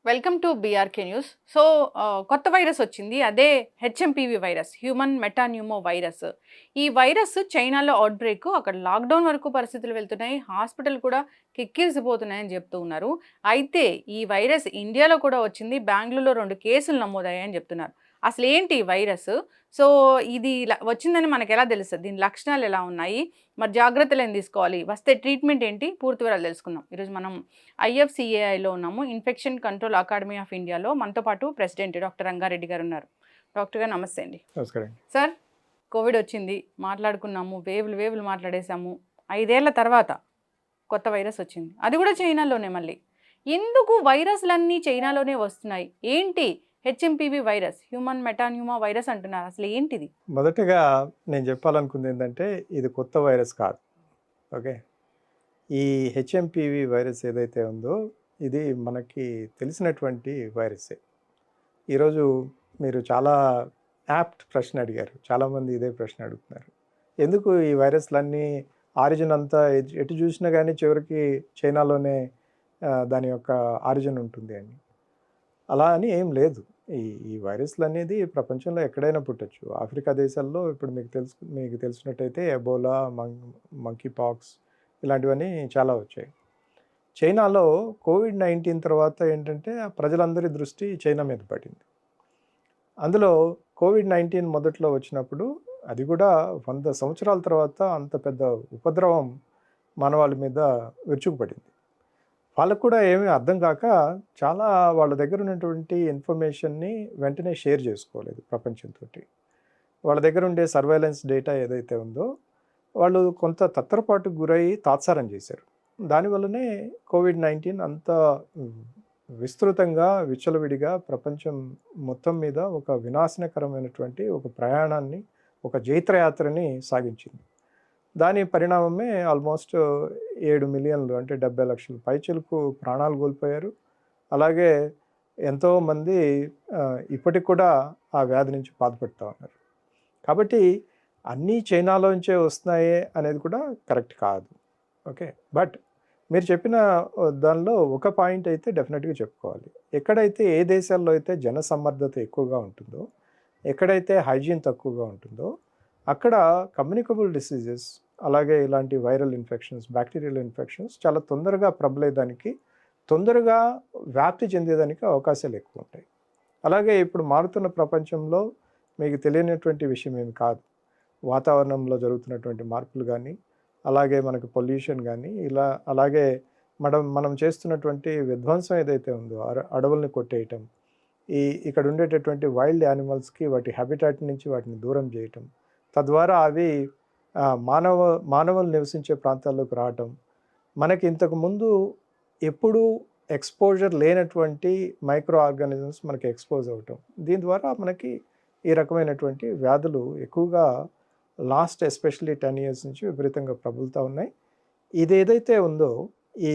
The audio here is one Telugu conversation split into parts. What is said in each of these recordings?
Welcome to BRK news. So కొత్త వైరస్ వచ్చింది. అదే HMPV virus, human metapneumo virus. ఈ వైరస్ చైనాలో అవుట్ బ్రేక్, అక్కడ లాక్డౌన్ వరకు పరిస్థితులు వెళ్తున్నాయి. హాస్పిటల్ కూడా కిక్కిరిసిపోతున్నాయని చెప్తూ ఉన్నారు. అయితే ఈ వైరస్ ఇండియాలో కూడా వచ్చింది. బెంగళూరులో 2 కేసులు నమోదయ్యాయని చెప్తున్నారు. అసలు ఏంటి ఈ వైరస్? సో ఇది వచ్చిందని మనకు ఎలా తెలుస్తుంది? దీని లక్షణాలు ఎలా ఉన్నాయి? మరి జాగ్రత్తలు ఏం తీసుకోవాలి? వస్తే ట్రీట్మెంట్ ఏంటి? పూర్తి వివరాలు తెలుసుకుందాం. ఈరోజు మనం ఐఎఫ్సిఏఐలో ఉన్నాము. ఇన్ఫెక్షన్ కంట్రోల్ అకాడమీ ఆఫ్ ఇండియాలో మనతో పాటు ప్రెసిడెంట్ డాక్టర్ రంగారెడ్డి గారు ఉన్నారు. డాక్టర్ గారు నమస్తే అండి. నమస్కారం సార్, కోవిడ్ వచ్చింది, మాట్లాడుకున్నాము, వేవులు మాట్లాడేశాము. 5 ఏళ్ల తర్వాత కొత్త వైరస్ వచ్చింది, అది కూడా చైనాలోనే. మళ్ళీ ఎందుకు వైరస్లన్నీ చైనాలోనే వస్తున్నాయి? ఏంటి హెచ్ఎంపీవీ వైరస్, హ్యూమన్ మెటాన్యూమా వైరస్ అంటున్నారు, అసలు ఏంటిది? మొదటగా నేను చెప్పాలనుకుంది ఏంటంటే ఇది కొత్త వైరస్ కాదు. ఓకే, ఈ హెచ్ఎంపివి వైరస్ ఏదైతే ఉందో ఇది మనకి తెలిసినటువంటి వైరసే. ఈరోజు మీరు చాలా యాప్ట్ ప్రశ్న అడిగారు. చాలామంది ఇదే ప్రశ్న అడుగుతున్నారు, ఎందుకు ఈ వైరస్లన్నీ ఆరిజిన్ అంతా ఎటు చూసినా కానీ చివరికి చైనాలోనే దాని యొక్క ఆరిజిన్ ఉంటుంది అని. అలా అని ఏం లేదు. ఈ ఈ వైరస్లు అనేది ప్రపంచంలో ఎక్కడైనా పుట్టచ్చు. ఆఫ్రికా దేశాల్లో ఇప్పుడు మీకు తెలిసినట్టయితే ఎబోలా, మంకీ పాక్స్ ఇలాంటివన్నీ చాలా వచ్చాయి. చైనాలో కోవిడ్-19 తర్వాత ఏంటంటే ప్రజలందరి దృష్టి చైనా మీద పడింది. అందులో కోవిడ్-19 మొదట్లో వచ్చినప్పుడు అది కూడా 100 సంవత్సరాల తర్వాత అంత పెద్ద ఉపద్రవం మానవాళి మీద విరుచుకుపడింది. వాళ్ళకు కూడా ఏమీ అర్థం కాక చాలా వాళ్ళ దగ్గర ఉన్నటువంటి ఇన్ఫర్మేషన్ని వెంటనే షేర్ చేసుకోలేదు ప్రపంచంతో. వాళ్ళ దగ్గర ఉండే సర్వేలెన్స్ డేటా ఏదైతే ఉందో వాళ్ళు కొంత తత్తరపాటుకు గురై తాత్సారం చేశారు. దానివల్లనే కోవిడ్-19 అంత విస్తృతంగా విచ్చలవిడిగా ప్రపంచం మొత్తం మీద ఒక వినాశనకరమైనటువంటి ఒక ప్రయాణాన్ని, ఒక జైత్రయాత్రని సాగించింది. దాని పరిణామమే ఆల్మోస్ట్ 7 మిలియన్లు అంటే 70 లక్షల పైచిలకు ప్రాణాలు కోల్పోయారు. అలాగే ఎంతోమంది ఇప్పటికి కూడా ఆ వ్యాధి నుంచి బాధపడుతూ ఉన్నారు. కాబట్టి అన్నీ చైనాలోంచే వస్తున్నాయే అనేది కూడా కరెక్ట్ కాదు. ఓకే, బట్ మీరు చెప్పిన దానిలో ఒక పాయింట్ అయితే డెఫినెట్గా చెప్పుకోవాలి. ఎక్కడైతే ఏ దేశాల్లో అయితే జనసమ్మర్దత ఎక్కువగా ఉంటుందో, ఎక్కడైతే హైజీన్ తక్కువగా ఉంటుందో అక్కడ కమ్యూనికబుల్ డిసీజెస్, అలాగే ఇలాంటి వైరల్ ఇన్ఫెక్షన్స్, బ్యాక్టీరియల్ ఇన్ఫెక్షన్స్ చాలా తొందరగా ప్రబలేదానికి, తొందరగా వ్యాప్తి చెందేదానికి అవకాశాలు ఎక్కువ ఉంటాయి. అలాగే ఇప్పుడు మారుతున్న ప్రపంచంలో మీకు తెలియనటువంటి విషయం ఏమి కాదు. వాతావరణంలో జరుగుతున్నటువంటి మార్పులు కానీ, అలాగే మనకు పొల్యూషన్ కానీ, అలాగే మనం చేస్తున్నటువంటి విధ్వంసం ఏదైతే ఉందో, అడవుల్ని కొట్టేయటం, ఇక్కడ ఉండేటటువంటి వైల్డ్ యానిమల్స్కి వాటి హ్యాబిటాట్ నుంచి వాటిని దూరం చేయటం, తద్వారా అవి మానవులు నివసించే ప్రాంతాల్లోకి రావటం, మనకి ఇంతకుముందు ఎప్పుడూ ఎక్స్పోజర్ లేనటువంటి మైక్రో ఆర్గానిజమ్స్ మనకి ఎక్స్పోజ్ అవ్వటం, దీని ద్వారా మనకి ఈ రకమైనటువంటి వ్యాధులు ఎక్కువగా లాస్ట్ ఎస్పెషల్లీ 10 years నుంచి విపరీతంగా ప్రబలుతూ ఉన్నాయి. ఇది ఏదైతే ఉందో, ఈ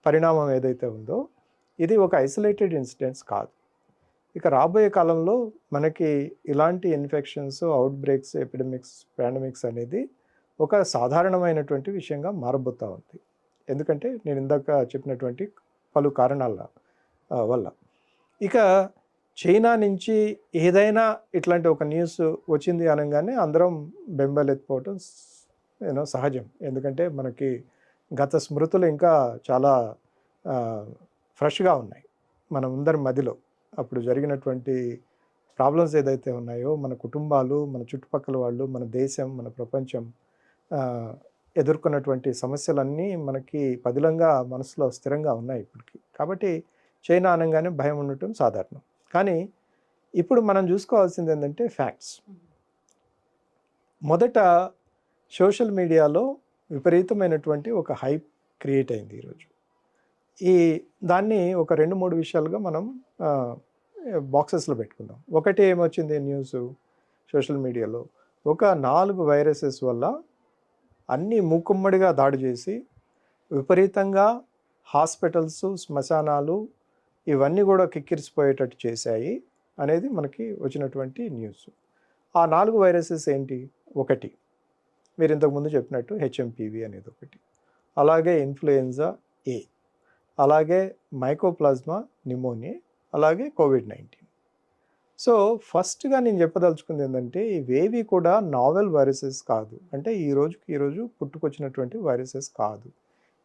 పరిణామం ఏదైతే ఉందో ఇది ఒక ఐసోలేటెడ్ ఇన్సిడెంట్స్ కాదు. ఇక రాబోయే కాలంలో మనకి ఇలాంటి infections, outbreaks, epidemics, pandemics అనేది ఒక సాధారణమైనటువంటి విషయంగా మారబోతూ ఉంది. ఎందుకంటే నేను ఇందాక చెప్పినటువంటి పలు కారణాల వల్ల. ఇక చైనా నుంచి ఏదైనా ఇట్లాంటి ఒక న్యూస్ వచ్చింది అనగానే అందరం బెంబేలెత్తిపోవటం సహజం. ఎందుకంటే మనకి గత స్మృతులు ఇంకా చాలా ఫ్రెష్గా ఉన్నాయి మన అందరి మదిలో. అప్పుడు జరిగినటువంటి ప్రాబ్లమ్స్ ఏదైతే ఉన్నాయో, మన కుటుంబాలు, మన చుట్టుపక్కల వాళ్ళు, మన దేశం, మన ప్రపంచం ఎదుర్కొన్నటువంటి సమస్యలన్నీ మనకి పదిలంగా మనసులో స్థిరంగా ఉన్నాయి ఇప్పటికీ. కాబట్టి చైనా అనగానే భయం ఉండటం సాధారణం. కానీ ఇప్పుడు మనం చూసుకోవాల్సింది ఏంటంటే ఫ్యాక్ట్స్. మొదట సోషల్ మీడియాలో విపరీతమైనటువంటి ఒక హైప్ క్రియేట్ అయింది ఈరోజు. దాన్ని ఒక 2-3 విషయాలుగా మనం బాక్సెస్లో పెట్టుకుందాం. ఒకటి ఏమొచ్చింది న్యూస్ సోషల్ మీడియాలో, ఒక 4 వైరసెస్ వల్ల అన్నీ మూకుమ్మడిగా దాడి చేసి విపరీతంగా హాస్పిటల్స్, శ్మశానాలు ఇవన్నీ కూడా కిక్కిరిసిపోయేటట్టు చేశాయి అనేది మనకి వచ్చినటువంటి న్యూస్. ఆ 4 వైరసెస్ ఏంటి? ఒకటి మీరు ఇంతకుముందు చెప్పినట్టు హెచ్ఎంపివి అనేది ఒకటి, అలాగే ఇన్ఫ్లుయెన్జా ఏ, అలాగే మైకోప్లాజ్మా నిమోనియా, అలాగే కోవిడ్-19. సో ఫస్ట్గా నేను చెప్పదలుచుకుంది ఏంటంటే ఇవేవి కూడా నావెల్ వైరసెస్ కాదు. అంటే ఈ రోజు పుట్టుకొచ్చినటువంటి వైరసెస్ కాదు.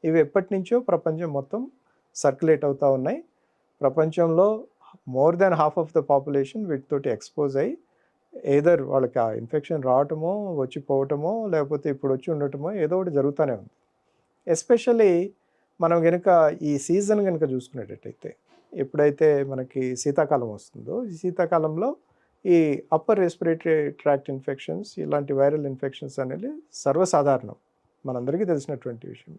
ఇవి ఎప్పటి నుంచో ప్రపంచం మొత్తం సర్క్యులేట్ అవుతూ ఉన్నాయి. ప్రపంచంలో more than half of the population వీటితోటి ఎక్స్పోజ్ అయ్యి ఏదర్ వాళ్ళకి ఆ ఇన్ఫెక్షన్ రావటమో, వచ్చి పోవటమో, లేకపోతే ఇప్పుడు వచ్చి ఉండటమో ఏదో ఒకటి జరుగుతూనే ఉంది. ఎస్పెషల్లీ మనం కనుక ఈ సీజన్ కనుక చూసుకునేటట్టయితే ఎప్పుడైతే మనకి శీతాకాలం వస్తుందో, ఈ శీతాకాలంలో ఈ అప్పర్ రెస్పిరేటరీ ట్రాక్ట్ ఇన్ఫెక్షన్స్, ఇలాంటి వైరల్ ఇన్ఫెక్షన్స్ అనేవి సర్వసాధారణం, మనందరికీ తెలిసినటువంటి విషయం.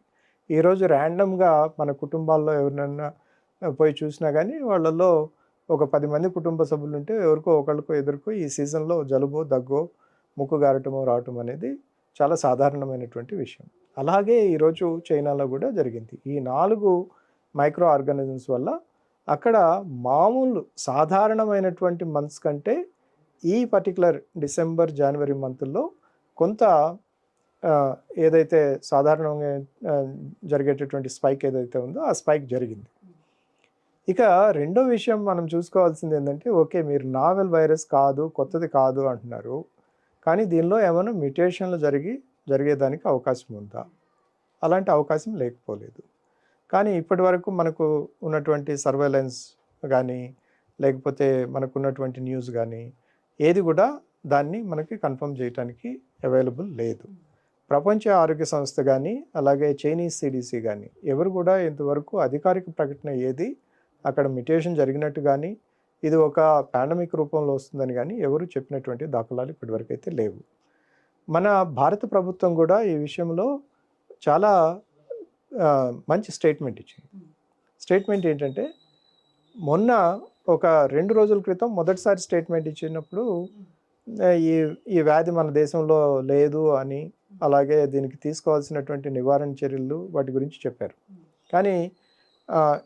ఈరోజు ర్యాండమ్గా మన కుటుంబాల్లో ఎవరినైనా పోయి చూసినా కానీ వాళ్ళల్లో ఒక 10 మంది కుటుంబ సభ్యులు ఉంటే ఎవరికో ఒకళ్ళకో ఎదురుకో ఈ సీజన్లో జలుబో, దగ్గో, ముక్కు గారటమో రావటం అనేది చాలా సాధారణమైనటువంటి విషయం. అలాగే ఈరోజు చైనాలో కూడా జరిగింది. ఈ 4 మైక్రో ఆర్గానిజమ్స్ వల్ల అక్కడ మామూలు సాధారణమైనటువంటి మంత్స్ కంటే ఈ పర్టికులర్ డిసెంబర్, జనవరి మంత్లో కొంత ఏదైతే సాధారణంగా జరిగేటటువంటి స్పైక్ ఏదైతే ఉందో ఆ స్పైక్ జరిగింది. ఇక రెండో విషయం మనం చూసుకోవాల్సింది ఏంటంటే, ఓకే మీరు నావెల్ వైరస్ కాదు, కొత్తది కాదు అంటున్నారు, కానీ దీనిలో ఏమైనా మ్యుటేషన్లు జరిగేదానికి అవకాశం ఉందా? అలాంటి అవకాశం లేకపోలేదు. కానీ ఇప్పటి వరకు మనకు ఉన్నటువంటి సర్వేలెన్స్ కానీ, లేకపోతే మనకు ఉన్నటువంటి న్యూస్ కానీ ఏది కూడా దాన్ని మనకి కన్ఫర్మ్ చేయడానికి అవైలబుల్ లేదు. ప్రపంచ ఆరోగ్య సంస్థ కానీ, అలాగే చైనీస్ సిడిసి కానీ ఎవరు కూడా ఇంతవరకు అధికారిక ప్రకటన ఏది అక్కడ మ్యుటేషన్ జరిగినట్టు కానీ, ఇది ఒక పాండమిక్ రూపంలో వస్తుందని కానీ ఎవరు చెప్పినటువంటి దాఖలాలు ఇప్పటివరకు అయితే లేవు. మన భారత ప్రభుత్వం కూడా ఈ విషయంలో చాలా మంచి స్టేట్మెంట్ ఇచ్చింది. స్టేట్మెంట్ ఏంటంటే, మొన్న ఒక 2 రోజుల క్రితం మొదటిసారి స్టేట్మెంట్ ఇచ్చినప్పుడు ఈ వ్యాధి మన దేశంలో లేదు అని, అలాగే దీనికి తీసుకోవాల్సినటువంటి నివారణ చర్యలు వాటి గురించి చెప్పారు. కానీ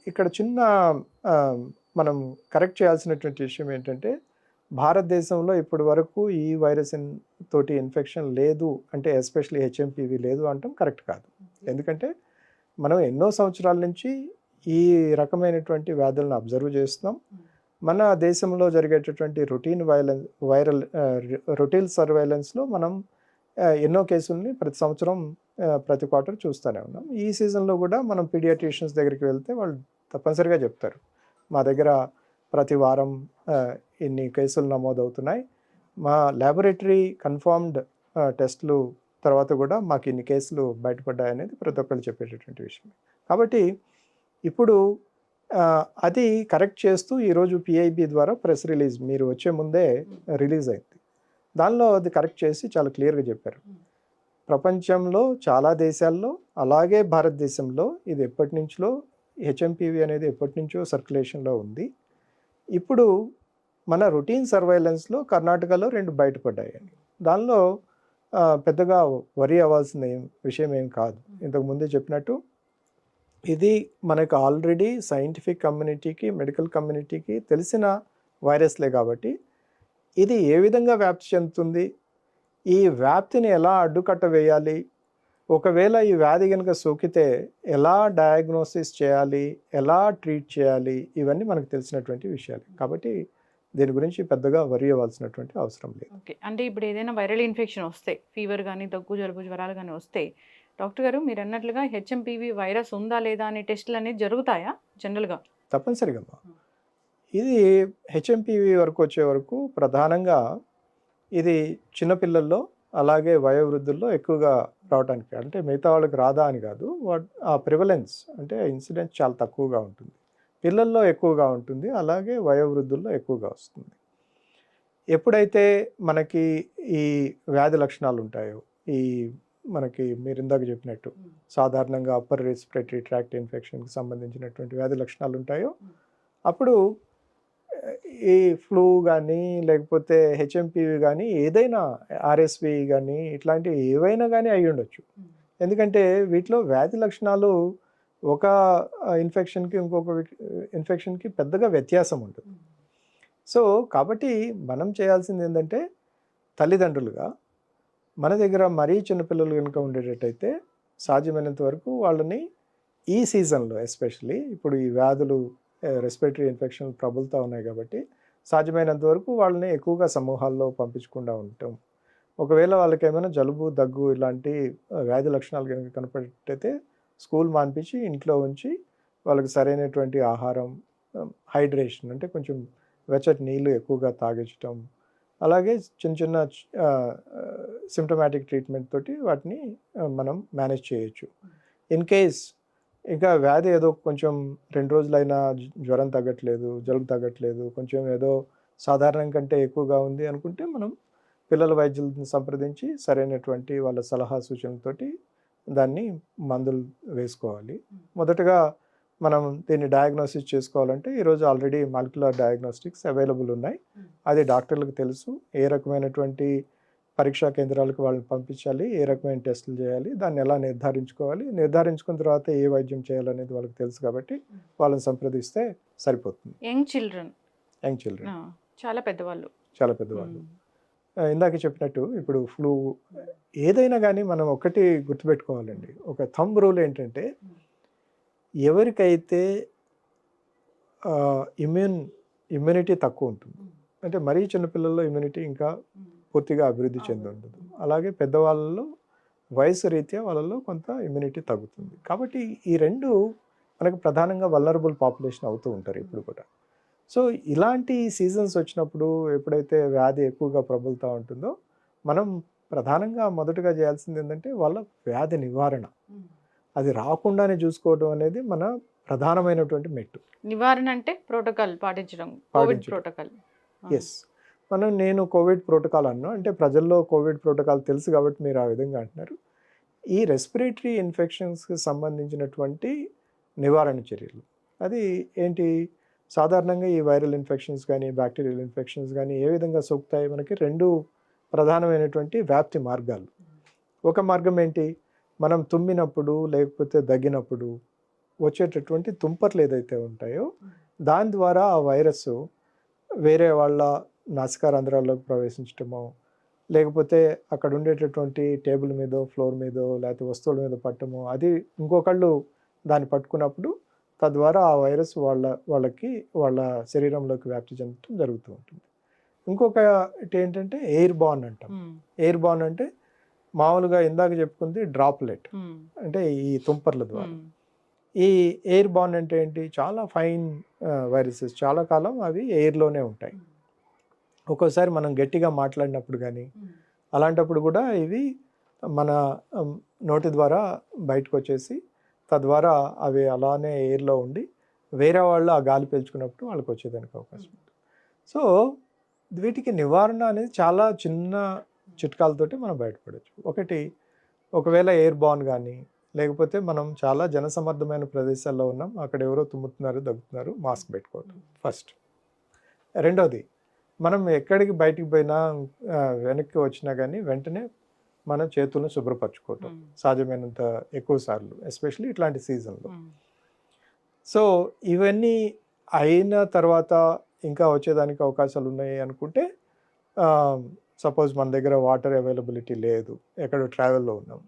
ఇక్కడ చిన్న మనం కరెక్ట్ చేయాల్సినటువంటి విషయం ఏంటంటే, భారతదేశంలో ఇప్పటి వరకు ఈ వైరస్ తోటి ఇన్ఫెక్షన్ లేదు అంటే, ఎస్పెషల్లీ హెచ్ఎంపివి లేదు అంటాం కరెక్ట్ కాదు. ఎందుకంటే మనం ఎన్నో సంవత్సరాల నుంచి ఈ రకమైనటువంటి వ్యాధులను అబ్జర్వ్ చేస్తున్నాం. మన దేశంలో జరిగేటటువంటి రొటీన్ సర్వైలెన్స్లో మనం ఎన్నో కేసుల్ని ప్రతి సంవత్సరం ప్రతి క్వార్టర్ చూస్తూనే ఉన్నాం. ఈ సీజన్లో కూడా మనం పీడియాట్రిషియన్స్ దగ్గరికి వెళ్తే వాళ్ళు తప్పనిసరిగా చెప్తారు, మా దగ్గర ప్రతి వారం ఇన్ని కేసులు నమోదవుతున్నాయి, మా ల్యాబొరేటరీ కన్ఫర్మ్డ్ టెస్టులు తర్వాత కూడా మాకు ఇన్ని కేసులు బయటపడ్డాయి అనేది ప్రతి ఒక్కరు చెప్పేటటువంటి విషయం. కాబట్టి ఇప్పుడు అది కరెక్ట్ చేస్తూ ఈరోజు పిఐబి ద్వారా ప్రెస్ రిలీజ్ మీరు వచ్చే ముందే రిలీజ్ అయింది. దానిలో అది కరెక్ట్ చేసి చాలా క్లియర్గా చెప్పారు. ప్రపంచంలో చాలా దేశాల్లో, అలాగే భారతదేశంలో ఇది ఎప్పటి నుంచో హెచ్ఎంపివి అనేది ఎప్పటి నుంచో సర్క్యులేషన్లో ఉంది. ఇప్పుడు మన రొటీన్ సర్వైలెన్స్లో కర్ణాటకలో 2 బయటపడ్డాయని, దానిలో పెద్దగా వరీ అవ్వాల్సిన విషయం ఏం కాదు. ఇంతకుముందే చెప్పినట్టు ఇది మనకు ఆల్రెడీ సైంటిఫిక్ కమ్యూనిటీకి, మెడికల్ కమ్యూనిటీకి తెలిసిన వైరస్లే కాబట్టి ఇది ఏ విధంగా వ్యాప్తి చెందుతుంది, ఈ వ్యాప్తిని ఎలా అడ్డుకట్ట వేయాలి, ఒకవేళ ఈ వ్యాధి కనుక సోకితే ఎలా డయాగ్నోసిస్ చేయాలి, ఎలా ట్రీట్ చేయాలి, ఇవన్నీ మనకు తెలిసినటువంటి విషయాలు. కాబట్టి దీని గురించి పెద్దగా వరీ అవ్వాల్సినటువంటి అవసరం లేదు. ఓకే, అంటే ఇప్పుడు ఏదైనా వైరల్ ఇన్ఫెక్షన్ వస్తే, ఫీవర్ కానీ, దగ్గు, జలుబు, జ్వరాలు కానీ వస్తే, డాక్టర్ గారు మీరు అన్నట్లుగా హెచ్ఎంపివి వైరస్ ఉందా లేదా అనే టెస్టులు అనేది జరుగుతాయా జనరల్గా? తప్పనిసరిగా ఇది హెచ్ఎంపివి వరకు వచ్చే వరకు ప్రధానంగా ఇది చిన్నపిల్లల్లో, అలాగే వయోవృద్ధుల్లో ఎక్కువగా రావడానికి, అంటే మిగతా వాళ్ళకి రాదా అని కాదు, ఆ ప్రివలెన్స్ అంటే ఇన్సిడెన్స్ చాలా తక్కువగా ఉంటుంది. పిల్లల్లో ఎక్కువగా ఉంటుంది, అలాగే వయోవృద్ధుల్లో ఎక్కువగా వస్తుంది. ఎప్పుడైతే మనకి ఈ వ్యాధి లక్షణాలు ఉంటాయో, ఈ మనకి మీరు ఇందాక చెప్పినట్టు సాధారణంగా అప్పర్ రెస్పిరేటరీ ట్రాక్ట్ ఇన్ఫెక్షన్కి సంబంధించినటువంటి వ్యాధి లక్షణాలు ఉంటాయో, అప్పుడు ఈ ఫ్లూ కానీ, లేకపోతే హెచ్ఎంపివి కానీ, ఏదైనా ఆర్ఎస్వి కానీ, ఇట్లాంటివి ఏవైనా కానీ అయి ఉండొచ్చు. ఎందుకంటే వీటిలో వ్యాధి లక్షణాలు ఒక ఇన్ఫెక్షన్కి ఇంకొక ఇన్ఫెక్షన్కి పెద్దగా వ్యత్యాసం ఉంటుంది. సో కాబట్టి మనం చేయాల్సింది ఏంటంటే, తల్లిదండ్రులుగా మన దగ్గర మరీ చిన్నపిల్లలు కనుక ఉండేటట్టయితే సాధ్యమైనంత వరకు వాళ్ళని ఈ సీజన్లో ఎస్పెషల్లీ ఇప్పుడు ఈ వ్యాధులు రెస్పిరేటరీ ఇన్ఫెక్షన్ ప్రబలుతూ ఉన్నాయి కాబట్టి సాధ్యమైనంత వరకు వాళ్ళని ఎక్కువగా సమూహాల్లో పంపించకుండా ఉండటం. ఒకవేళ వాళ్ళకి ఏమైనా జలుబు, దగ్గు ఇలాంటి వ్యాధి లక్షణాలు కనుక కనపడితే స్కూల్ మాన్పించి ఇంట్లో ఉంచి వాళ్ళకి సరైనటువంటి ఆహారం, హైడ్రేషన్ అంటే కొంచెం వెచ్చటి నీళ్ళు ఎక్కువగా తాగించటం, అలాగే చిన్న చిన్న సిమ్టమాటిక్ ట్రీట్మెంట్ తోటి వాటిని మనం మేనేజ్ చేయొచ్చు. ఇన్ కేస్ ఇంకా వ్యాధి ఏదో కొంచెం 2 రోజులైనా జ్వరం తగ్గట్లేదు, జలుబు తగ్గట్లేదు, కొంచెం ఏదో సాధారణం కంటే ఎక్కువగా ఉంది అనుకుంటే మనం పిల్లల వైద్యులను సంప్రదించి సరైనటువంటి వాళ్ళ సలహా సూచనలతోటి దాన్ని మందులు వేసుకోవాలి. మొదటగా మనం దీన్ని డయాగ్నోసిస్ చేసుకోవాలంటే ఈరోజు ఆల్రెడీ మాలిక్యులర్ డయాగ్నోస్టిక్స్ అవైలబుల్ ఉన్నాయి. అది డాక్టర్లకు తెలుసు. ఏ రకమైనటువంటి పరీక్షా కేంద్రాలకు వాళ్ళని పంపించాలి, ఏ రకమైన టెస్టులు చేయాలి, దాన్ని ఎలా నిర్ధారించుకోవాలి, నిర్ధారించుకున్న తర్వాత ఏ వైద్యం చేయాలనేది వాళ్ళకి తెలుసు కాబట్టి వాళ్ళని సంప్రదిస్తే సరిపోతుంది. యంగ్ చిల్డ్రన్ చాలా పెద్దవాళ్ళు. ఇందాక చెప్పినట్టు ఇప్పుడు ఫ్లూ ఏదైనా కానీ మనం ఒకటి గుర్తుపెట్టుకోవాలండి. ఒక థంబ్ రూల్ ఏంటంటే ఎవరికైతే ఇమ్యూనిటీ తక్కువ ఉంటుంది, అంటే మరీ చిన్నపిల్లల్లో ఇమ్యూనిటీ ఇంకా పూర్తిగా అభివృద్ధి చెంది ఉండదు. అలాగే పెద్దవాళ్ళలో వయసు రీత్యా వాళ్ళలో కొంత ఇమ్యూనిటీ తగ్గుతుంది. కాబట్టి ఈ రెండు మనకు ప్రధానంగా వల్నరబుల్ పాపులేషన్ అవుతూ ఉంటారు ఇప్పుడు కూడా. సో ఇలాంటి సీజన్స్ వచ్చినప్పుడు ఎప్పుడైతే వ్యాధి ఎక్కువగా ప్రబలుతూ ఉంటుందో మనం ప్రధానంగా మొదటగా చేయాల్సింది ఏంటంటే వాళ్ళ వ్యాధి నివారణ. అది రాకుండానే చూసుకోవడం అనేది మన ప్రధానమైనటువంటి మెట్టు. నివారణ అంటే ప్రోటోకాల్ పాటించడం, కోవిడ్ ప్రోటోకాల్. ఎస్, నేను కోవిడ్ ప్రోటోకాల్ అన్నా అంటే ప్రజల్లో కోవిడ్ ప్రోటోకాల్ తెలుసు కాబట్టి మీరు ఆ విధంగా అంటున్నారు. ఈ రెస్పిరేటరీ ఇన్ఫెక్షన్స్కి సంబంధించినటువంటి నివారణ చర్యలు అది ఏంటి? సాధారణంగా ఈ వైరల్ ఇన్ఫెక్షన్స్ కానీ బ్యాక్టీరియల్ ఇన్ఫెక్షన్స్ కానీ ఏ విధంగా సోకుతాయి? మనకి 2 ప్రధానమైనటువంటి వ్యాప్తి మార్గాలు. ఒక మార్గం ఏంటి? మనం తుమ్మినప్పుడు లేకపోతే దగ్గినప్పుడు వచ్చేటటువంటి తుంపర్లు ఏదైతే ఉంటాయో దాని ద్వారా ఆ వైరస్ వేరే వాళ్ళ నాసికా రంధ్రాల్లోకి ప్రవేశించటమో, లేకపోతే అక్కడ ఉండేటటువంటి టేబుల్ మీదో, ఫ్లోర్ మీదో, లేకపోతే వస్తువుల మీద పట్టమో, అది ఇంకొకళ్ళు దాన్ని పట్టుకున్నప్పుడు తద్వారా ఆ వైరస్ వాళ్ళకి వాళ్ళ శరీరంలోకి వ్యాప్తి చెందటం జరుగుతూ ఉంటుంది. ఇంకొకటి ఏంటంటే ఎయిర్ బార్న్ అంటాం. ఎయిర్ బార్న్ అంటే మామూలుగా ఇందాక చెప్పుకుంది డ్రాప్లెట్, అంటే ఈ తుంపర్ల ద్వారా. ఈ ఎయిర్ బార్న్ అంటే ఏంటి? చాలా ఫైన్ వైరసెస్, చాలా కాలం అవి ఎయిర్లోనే ఉంటాయి. ఒక్కోసారి మనం గట్టిగా మాట్లాడినప్పుడు కానీ అలాంటప్పుడు కూడా ఇవి మన నోటి ద్వారా బయటకు వచ్చేసి తద్వారా అవి అలానే ఎయిర్లో ఉండి వేరే వాళ్ళు ఆ గాలి పీల్చుకున్నప్పుడు వాళ్ళకి వచ్చేదానికి అవకాశం ఉంటుంది. సో వీటికి నివారణ అనేది చాలా చిన్న చిట్కాలతోటి మనం బయటపడవచ్చు. ఒకటి, ఒకవేళ ఎయిర్ బార్న్ కానీ లేకపోతే మనం చాలా జనసమర్థమైన ప్రదేశాల్లో ఉన్నాం, అక్కడ ఎవరో తుమ్ముతున్నారు, దగ్గుతున్నారు, మాస్క్ పెట్టుకోవటం ఫస్ట్. రెండోది, మనం ఎక్కడికి బయటికి పోయినా వెనక్కి వచ్చినా కానీ వెంటనే మన చేతులను శుభ్రపరచుకోవటం సాధ్యమైనంత ఎక్కువ సార్లు, ఎస్పెషల్లీ ఇట్లాంటి సీజన్లో. సో ఇవన్నీ అయిన తర్వాత ఇంకా వచ్చేదానికి అవకాశాలు ఉన్నాయి అనుకుంటే, సపోజ్ మన దగ్గర వాటర్ అవైలబిలిటీ లేదు, ఎక్కడో ట్రావెల్లో ఉన్నాం,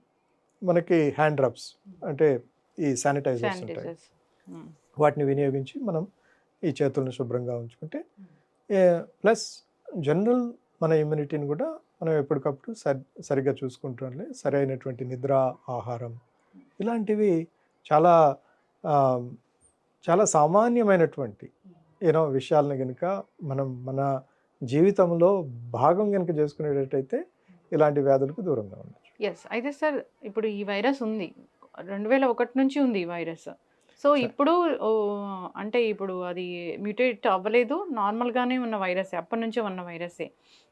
మనకి హ్యాండ్ రబ్స్ అంటే ఈ శానిటైజర్స్ ఉంటాయి, వాటిని వినియోగించి మనం ఈ చేతులను శుభ్రంగా ఉంచుకుంటే, ప్లస్ జనరల్ మన ఇమ్యూనిటీని కూడా మనం ఎప్పటికప్పుడు సరిగ్గా చూసుకుంటుండే సరైనటువంటి నిద్ర, ఆహారం ఇలాంటివి చాలా చాలా సామాన్యమైనటువంటి విషయాలను కనుక మనం మన జీవితంలో భాగం కనుక చేసుకునేటట్టయితే ఇలాంటి వ్యాధులకు దూరంగా ఉండొచ్చు. ఎస్, అయితే సార్ ఇప్పుడు ఈ వైరస్ ఉంది, 2001 నుంచి ఉంది ఈ వైరస్. సో ఇప్పుడు అంటే ఇప్పుడు అది మ్యూటేట్ అవ్వలేదు, నార్మల్గానే ఉన్న వైరసే, అప్పటి నుంచే ఉన్న వైరసే.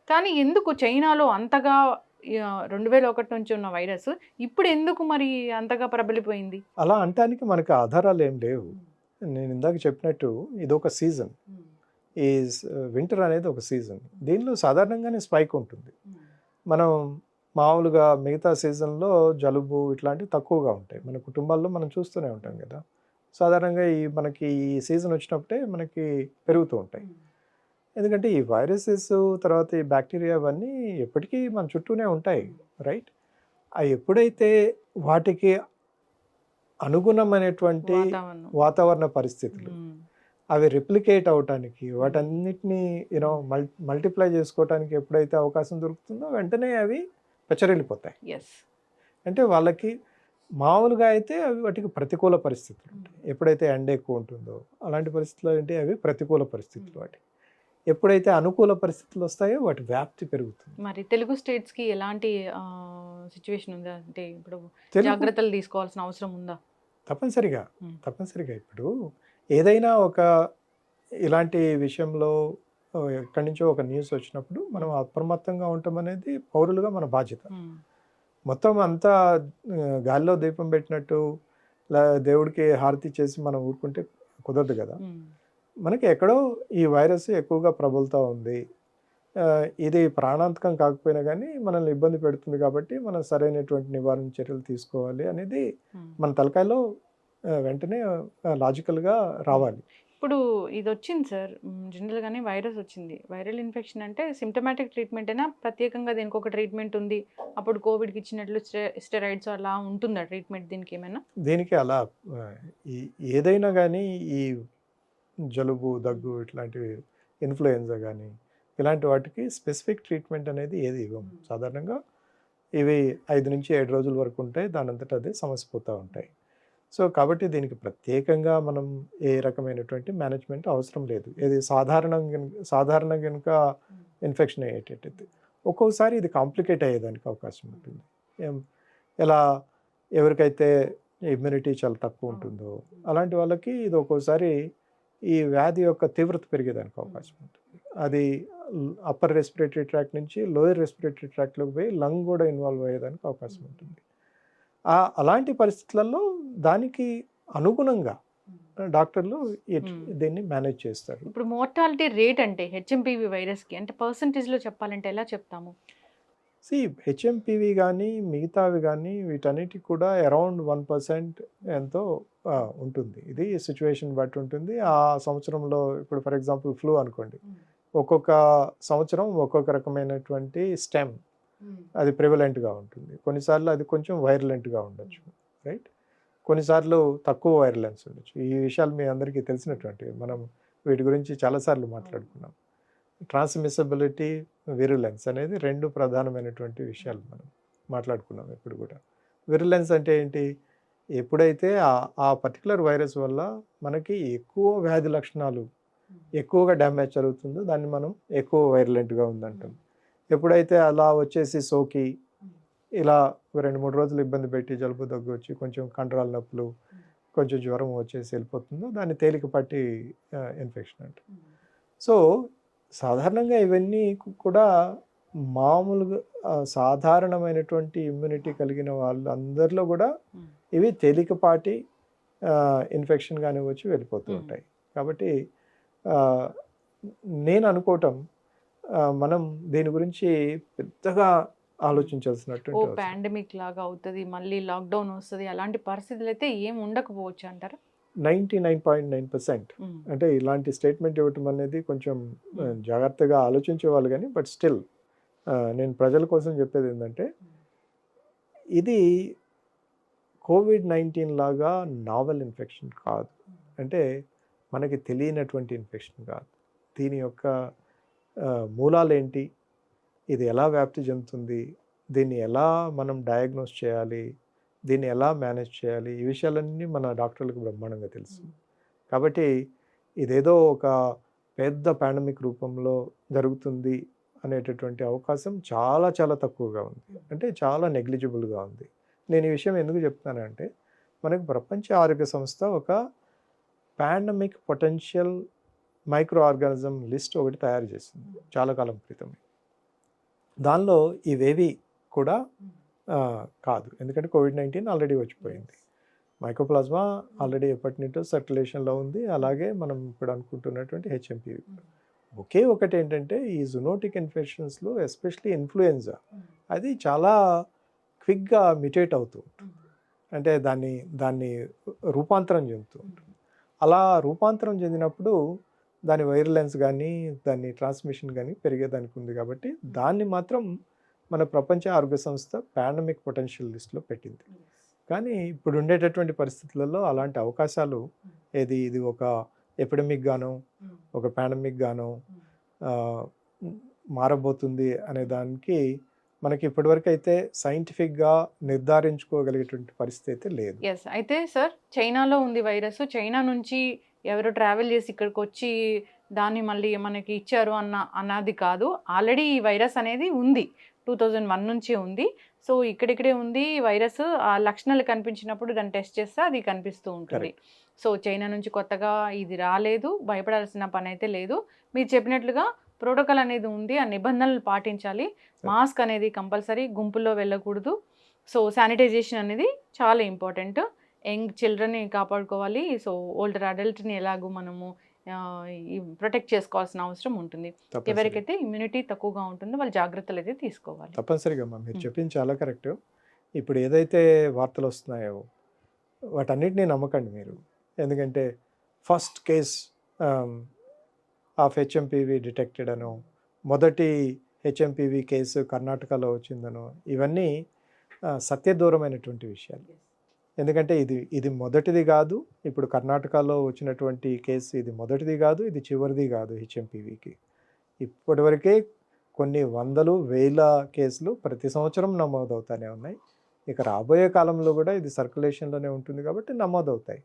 కానీ ఎందుకు చైనాలో అంతగా 2001 నుంచి ఉన్న వైరస్ ఇప్పుడు ఎందుకు మరి అంతగా ప్రబలిపోయింది? అలా అంటానికి మనకు ఆధారాలు ఏం లేవు. నేను ఇందాక చెప్పినట్టు ఇది ఒక సీజన్, ఈ వింటర్ అనేది ఒక సీజన్, దీనిలో సాధారణంగానే స్పైక్ ఉంటుంది. మనం మామూలుగా మిగతా సీజన్లో జలుబు ఇట్లాంటివి తక్కువగా ఉంటాయి, మన కుటుంబాల్లో మనం చూస్తూనే ఉంటాం కదా. సాధారణంగా మనకి ఈ సీజన్ వచ్చినప్పుడే మనకి పెరుగుతూ ఉంటాయి. ఎందుకంటే ఈ వైరసెస్ తర్వాత ఈ బ్యాక్టీరియా అవన్నీ ఎప్పటికీ మన చుట్టూనే ఉంటాయి, రైట్? అవి ఎప్పుడైతే వాటికి అనుగుణమైనటువంటి వాతావరణం. వాతావరణ పరిస్థితులు అవి రిప్లికేట్ అవటానికి వాటన్నిటిని యూనో మల్టిప్లై చేసుకోవటానికి ఎప్పుడైతే అవకాశం దొరుకుతుందో వెంటనే అవి పెచ్చరిల్లిపోతాయి. ఎస్. అంటే వాళ్ళకి మామూలుగా అయితే అవి వాటికి ప్రతికూల పరిస్థితులు ఉంటాయి. ఎప్పుడైతే ఎండ ఎక్కువ ఉంటుందో అలాంటి పరిస్థితులు అంటే అవి ప్రతికూల పరిస్థితులు వాటి. ఎప్పుడైతే అనుకూల పరిస్థితులు వస్తాయో వాటి వ్యాప్తి పెరుగుతుంది. మరి తెలుగు స్టేట్స్కి ఎలాంటి సిచ్యువేషన్ ఉందా? అంటే ఇప్పుడు తెలుగు జాగ్రత్తలు తీసుకోవాల్సిన అవసరం ఉందా? తప్పనిసరిగా Hmm. తప్పనిసరిగా ఇప్పుడు ఏదైనా ఒక ఇలాంటి విషయంలో ఎక్కడి నుంచో ఒక న్యూస్ వచ్చినప్పుడు మనం అప్రమత్తంగా ఉండటం అనేది పౌరులుగా మన బాధ్యత. మొత్తం అంతా గాలిలో దీపం పెట్టినట్టు దేవుడికి హారతి చేసి మనం ఊరుకుంటే కుదరదు కదా. మనకి ఎక్కడో ఈ వైరస్ ఎక్కువగా ప్రబలుతూ ఉంది. ఇది ప్రాణాంతకం కాకపోయినా కానీ మనల్ని ఇబ్బంది పెడుతుంది కాబట్టి మనం సరైనటువంటి నివారణ చర్యలు తీసుకోవాలి అనేది మన తలకాయలో వెంటనే లాజికల్గా రావాలి. ఇప్పుడు ఇది వచ్చింది సార్, జనరల్గానే వైరస్ వచ్చింది. వైరల్ ఇన్ఫెక్షన్ అంటే సిమ్టమాటిక్ ట్రీట్మెంట్ అయినా ప్రత్యేకంగా దీనికి ఒక ట్రీట్మెంట్ ఉంది. అప్పుడు కోవిడ్కి ఇచ్చినట్లు స్టెరాయిడ్స్ అలా ఉంటుందా ట్రీట్మెంట్ దీనికి ఏమైనా? దీనికి అలా ఏదైనా కానీ ఈ జలుబు దగ్గు ఇట్లాంటివి ఇన్ఫ్లుయెన్జా కానీ ఇలాంటి వాటికి స్పెసిఫిక్ ట్రీట్మెంట్ అనేది ఏది ఇవ్వము. సాధారణంగా ఇవి 5 నుంచి 7 రోజుల వరకు ఉంటాయి. దానంతట అదే సమస్య పోతూ ఉంటాయి. సో కాబట్టి దీనికి ప్రత్యేకంగా మనం ఏ రకమైనటువంటి మేనేజ్మెంట్ అవసరం లేదు. ఇది సాధారణంగా కనుక ఇన్ఫెక్షన్ అయ్యేటట్టయితే ఒక్కొక్కసారి ఇది కాంప్లికేట్ అయ్యేదానికి అవకాశం ఉంటుంది. ఎలా ఎవరికైతే ఇమ్యూనిటీ చాలా తక్కువ ఉంటుందో అలాంటి వాళ్ళకి ఇది ఒక్కోసారి ఈ వ్యాధి యొక్క తీవ్రత పెరిగేదానికి అవకాశం ఉంటుంది. అది అప్పర్ రెస్పిరేటరీ ట్రాక్ట్ నుంచి లోయర్ రెస్పిరేటరీ ట్రాక్ట్లోకి పోయి లంగ్ కూడా ఇన్వాల్వ్ అయ్యేదానికి అవకాశం ఉంటుంది. అలాంటి పరిస్థితులలో దానికి అనుగుణంగా డాక్టర్లు దీన్ని మేనేజ్ చేస్తారు. ఇప్పుడు మోర్టాలిటీ రేట్ అంటే హెచ్ఎంపీవీ వైరస్కి అంటే పర్సంటేజ్లో చెప్పాలంటే ఎలా చెప్తాము? హెచ్ఎంపీవీ కానీ మిగతావి కానీ వీటన్నిటికి కూడా అరౌండ్ 1% ఎంతో ఉంటుంది. ఇది సిచ్యువేషన్ బట్టి ఉంటుంది. ఆ సంవత్సరంలో ఇప్పుడు ఫర్ ఎగ్జాంపుల్ ఫ్లూ అనుకోండి, ఒక్కొక్క సంవత్సరం ఒక్కొక్క రకమైనటువంటి స్టెమ్ అది ప్రివలెంట్గా ఉంటుంది. కొన్నిసార్లు అది కొంచెం వైరలెంట్గా ఉండొచ్చు, రైట్? కొన్నిసార్లు తక్కువ వైరలెన్స్ ఉండొచ్చు. ఈ విషయాలు మీ అందరికీ తెలిసినటువంటివి. మనం వీటి గురించి చాలాసార్లు మాట్లాడుకున్నాం. ట్రాన్స్మిసిబిలిటీ, విరులెన్స్ అనేది 2 ప్రధానమైనటువంటి విషయాలు మనం మాట్లాడుకున్నాం ఎప్పుడు కూడా. విరులెన్స్ అంటే ఏంటి? ఎప్పుడైతే ఆ పర్టికులర్ వైరస్ వల్ల మనకి ఎక్కువ వ్యాధి లక్షణాలు ఎక్కువగా డ్యామేజ్ జరుగుతుందో దాన్ని మనం ఎక్కువ వైరలెంట్గా ఉందంటాం. ఎప్పుడైతే అలా వచ్చేసి సోకి ఇలా 2-3 రోజులు ఇబ్బంది పెట్టి జలుబు దగ్గు వచ్చి కొంచెం కండరాల నొప్పులు కొంచెం జ్వరం వచ్చేసి వెళ్ళిపోతుందో దాన్ని తేలికపాటి ఇన్ఫెక్షన్ అంట. సో సాధారణంగా ఇవన్నీ కూడా మామూలుగా సాధారణమైనటువంటి ఇమ్యూనిటీ కలిగిన వాళ్ళందరిలో కూడా ఇవి తేలికపాటి ఇన్ఫెక్షన్ కానీ వచ్చి వెళ్ళిపోతూ ఉంటాయి. కాబట్టి నేను అనుకోవటం మనం దీని గురించి పెద్దగా ఆలోచించాల్సినట్టు పాండమిక్ లాగా అవుతుంది, మళ్ళీ లాక్డౌన్ వస్తుంది, అలాంటి పరిస్థితులు అయితే ఏం ఉండకపోవచ్చు అంటారా? 99.9% అంటే ఇలాంటి స్టేట్మెంట్ ఇవ్వటం అనేది కొంచెం జాగ్రత్తగా ఆలోచించేవాళ్ళు కానీ బట్ స్టిల్ నేను ప్రజల కోసం చెప్పేది ఏంటంటే ఇది కోవిడ్-19 లాగా నావెల్ ఇన్ఫెక్షన్ కాదు. అంటే మనకి తెలియనటువంటి ఇన్ఫెక్షన్ కాదు. దీని యొక్క మూలాలు ఏంటి, ఇది ఎలా వ్యాప్తి చెందుతుంది, దీన్ని ఎలా మనం డయాగ్నోస్ చేయాలి, దీన్ని ఎలా మేనేజ్ చేయాలి, ఈ విషయాలన్నీ మన డాక్టర్లకు బ్రహ్మాండంగా తెలుసు. కాబట్టి ఇదేదో ఒక పెద్ద పాండమిక్ రూపంలో జరుగుతుంది అనేటటువంటి అవకాశం చాలా చాలా తక్కువగా ఉంది. అంటే చాలా నెగ్లిజిబుల్గా ఉంది. నేను ఈ విషయం ఎందుకు చెప్తానంటే మనకు ప్రపంచ ఆరోగ్య సంస్థ ఒక pandemic potential micro organism list ఒకటి తయారు చేసింది చాలా కాలం క్రితమే. దానిలో ఇవేవి కూడా కాదు, ఎందుకంటే కోవిడ్-19 ఆల్రెడీ వచ్చిపోయింది. మైకోప్లాజ్మా ఆల్రెడీ ఎప్పటి నుంచో సర్క్యులేషన్లో ఉంది. అలాగే మనం ఇప్పుడు అనుకుంటున్నటువంటి హెచ్ఎంపీవి. ఒకే ఒకటి ఏంటంటే ఈ జూనోటిక్ ఇన్ఫెక్షన్స్లో ఎస్పెషలీ ఇన్ఫ్లుయెన్జా అది చాలా క్విక్గా మ్యుటేట్ అవుతూ ఉంటుంది. అంటే దాన్ని రూపాంతరం చెందుతూ ఉంటుంది. అలా రూపాంతరం చెందినప్పుడు దాని వైరలెన్స్ కానీ దాని ట్రాన్స్మిషన్ కానీ పెరిగేదానికి ఉంది. కాబట్టి దాన్ని మాత్రం మన ప్రపంచ ఆరోగ్య సంస్థ పాండమిక్ పొటెన్షియల్ లిస్ట్లో పెట్టింది. కానీ ఇప్పుడు ఉండేటటువంటి పరిస్థితులలో అలాంటి అవకాశాలు ఇది ఒక ఎపిడమిక్ గాను ఒక పాండమిక్ గాను ఆ, మారబోతుంది అనే దానికి మనకి ఇప్పటివరకు అయితే సైంటిఫిక్గా నిర్ధారించుకోగలిగేటువంటి పరిస్థితి అయితే లేదు. ఎస్. అయితే సార్ చైనాలో ఉంది వైరస్. చైనా నుంచి ఎవరో ట్రావెల్ చేసి ఇక్కడికి వచ్చి దాన్ని మళ్ళీ మనకి ఇచ్చారు అన్నది కాదు. ఆల్రెడీ ఈ వైరస్ అనేది ఉంది. 2001 నుంచే ఉంది. సో ఇక్కడిక్కడే ఉంది ఈ వైరస్. ఆ లక్షణాలు కనిపించినప్పుడు దాన్ని టెస్ట్ చేస్తే అది కనిపిస్తూ ఉంటుంది. సో చైనా నుంచి కొత్తగా ఇది రాలేదు. భయపడాల్సిన పని అయితే లేదు. మీరు చెప్పినట్లుగా ప్రోటోకాల్ అనేది ఉంది. ఆ నిబంధనలు పాటించాలి. మాస్క్ అనేది కంపల్సరీ, గుంపుల్లో వెళ్ళకూడదు. సో శానిటైజేషన్ అనేది చాలా ఇంపార్టెంట్. యంగ్ చిల్డ్రన్ని కాపాడుకోవాలి. సో ఓల్డర్ అడల్ట్ని ఎలాగో మనము ప్రొటెక్ట్ చేసుకోవాల్సిన అవసరం ఉంటుంది. ఎవరికైతే ఇమ్యూనిటీ తక్కువగా ఉంటుందో వాళ్ళు జాగ్రత్తలు అయితే తీసుకోవాలి. తప్పనిసరిగా అమ్మా, మీరు చెప్పింది చాలా కరెక్ట్. ఇప్పుడు ఏదైతే వార్తలు వస్తున్నాయో వాటన్నిటినీ నమ్మకండి మీరు. ఎందుకంటే first case of HMPV detected అనో, మొదటి హెచ్ఎంపీవీ కేసు కర్ణాటకలో వచ్చిందనో, ఇవన్నీ సత్యదూరమైనటువంటి విషయాలు. ఎందుకంటే ఇది మొదటిది కాదు. ఇప్పుడు కర్ణాటకలో వచ్చినటువంటి కేసు ఇది మొదటిది కాదు, ఇది చివరిది కాదు. హెచ్ఎంపీవీకి ఇప్పటివరకే కొన్ని వందలు వేల కేసులు ప్రతి సంవత్సరం నమోదవుతానే ఉన్నాయి. ఇక రాబోయే కాలంలో కూడా ఇది సర్క్యులేషన్లోనే ఉంటుంది కాబట్టి నమోదవుతాయి.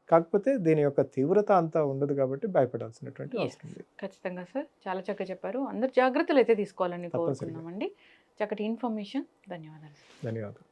కాకపోతే దీని యొక్క తీవ్రత అంతా ఉండదు కాబట్టి భయపడాల్సినటువంటి అవసరం లేదు. ఖచ్చితంగా సార్, చాలా చక్కగా చెప్పారు. అందరు జాగ్రత్తలు అయితే తీసుకోవాలని కోరుకుంటున్నామండి. చక్కటి ఇన్ఫర్మేషన్. ధన్యవాదాలు. ధన్యవాదాలు.